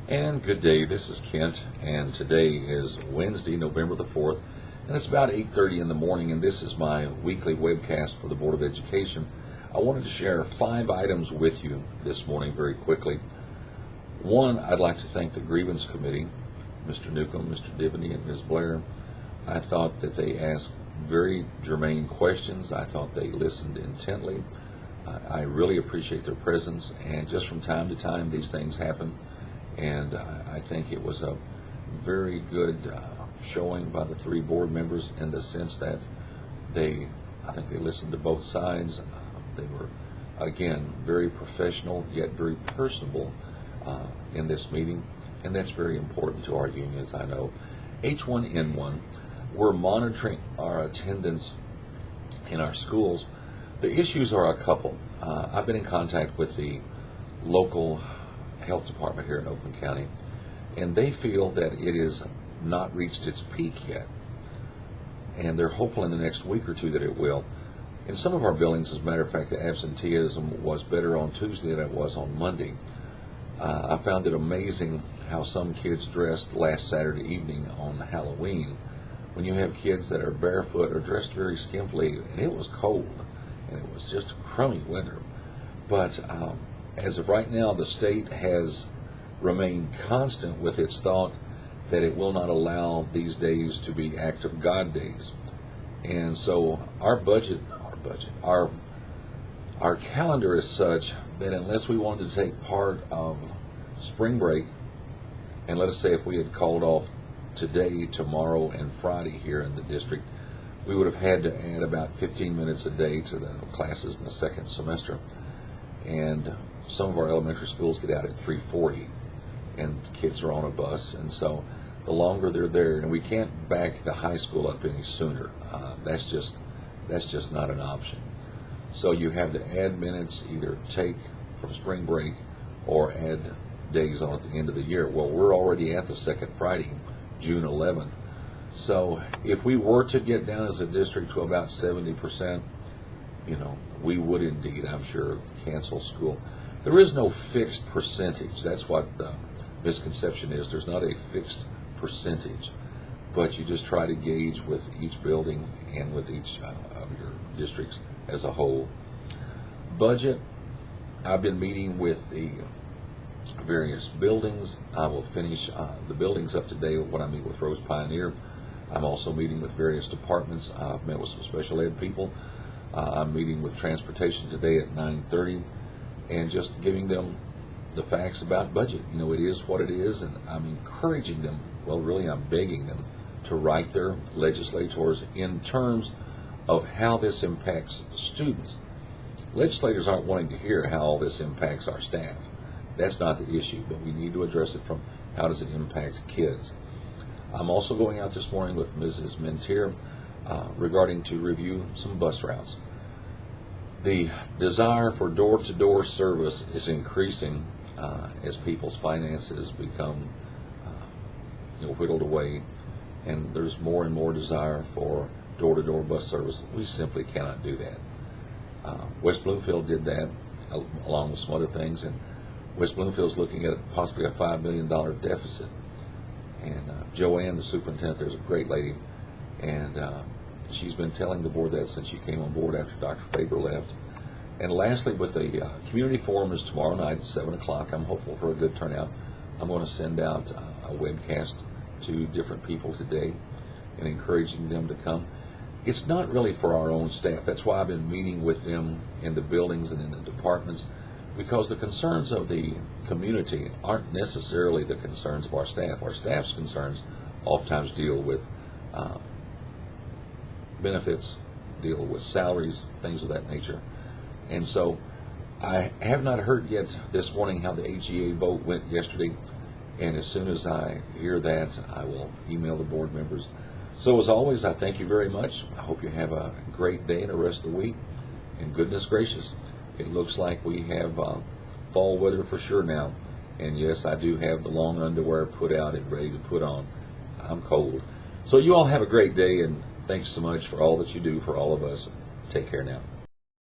And good day, this is Kent, and today is Wednesday, November the 4th, and it's about 8:30 in the morning, and this is my weekly webcast for the Board of Education. I wanted to share 5 items with you this morning very quickly. One, I'd like to thank the Grievance Committee, Mr. Newcomb, Mr. Divany, and Ms. Blair. I thought that they asked very germane questions. I thought they listened intently. I really appreciate their presence, and just from time to time these things happen. And I think it was a very good showing by the 3 board members in the sense that I think they listened to both sides. They were, again, very professional yet very personable in this meeting, and that's very important to our unions, I know. H1N1, we're monitoring our attendance in our schools. The issues are a couple. I've been in contact with the local health department here in Oakland County, and they feel that it is not reached its peak yet, and they're hopeful in the next week or two that it will. In some of our buildings, as a matter of fact, the absenteeism was better on Tuesday than it was on Monday. I found it amazing how some kids dressed last Saturday evening on Halloween, when you have kids that are barefoot or dressed very skimpily, and it was cold and it was just crummy weather. But as of right now, the state has remained constant with its thought that it will not allow these days to be act of God days. And so our calendar is such that unless we wanted to take part of spring break, and let us say if we had called off today, tomorrow, and Friday here in the district, we would have had to add about 15 minutes a day to the classes in the second semester. And some of our elementary schools get out at 3:40, and kids are on a bus, and so the longer they're there, and we can't back the high school up any sooner. That's just not an option. So you have to add minutes, either take from spring break or add days on at the end of the year. Well, we're already at the second Friday, June 11th. So if we were to get down as a district to about 70%, we would indeed, I'm sure, cancel school. There is no fixed percentage. That's what the misconception is. There's not a fixed percentage, but you just try to gauge with each building and with each of your districts as a whole. Budget, I've been meeting with the various buildings. I will finish the buildings up today when I meet with Rose Pioneer. I'm also meeting with various departments. I've met with some special ed people. I'm meeting with transportation today at 9:30, and just giving them the facts about budget. It is what it is, and I'm encouraging them, well, really I'm begging them to write their legislators in terms of how this impacts students. Legislators aren't wanting to hear how all this impacts our staff. That's not the issue, but we need to address it from how does it impact kids. I'm also going out this morning with Mrs. Mentier regarding to review some bus routes. The desire for door-to-door service is increasing as people's finances become whittled away, and there's more and more desire for door-to-door bus service. We simply cannot do that. West Bloomfield did that along with some other things, and West Bloomfield's looking at possibly a $5 million deficit. And Joanne, the superintendent, there's a great lady, and she's been telling the board that since she came on board after Dr. Faber left. And lastly, with the community forum is tomorrow night at 7 o'clock. I'm hopeful for a good turnout. I'm going to send out a webcast to different people today and encouraging them to come. It's not really for our own staff. That's why I've been meeting with them in the buildings and in the departments, because the concerns of the community aren't necessarily the concerns of our staff. Our staff's concerns oftentimes deal with benefits, deal with salaries, things of that nature. And so I have not heard yet this morning how the HEA vote went yesterday, and as soon as I hear that, I will email the board members. So as always, I thank you very much. I hope you have a great day and the rest of the week. And goodness gracious, it looks like we have fall weather for sure now. And yes, I do have the long underwear put out and ready to put on. I'm cold. So you all have a great day, and thanks so much for all that you do for all of us. Take care now.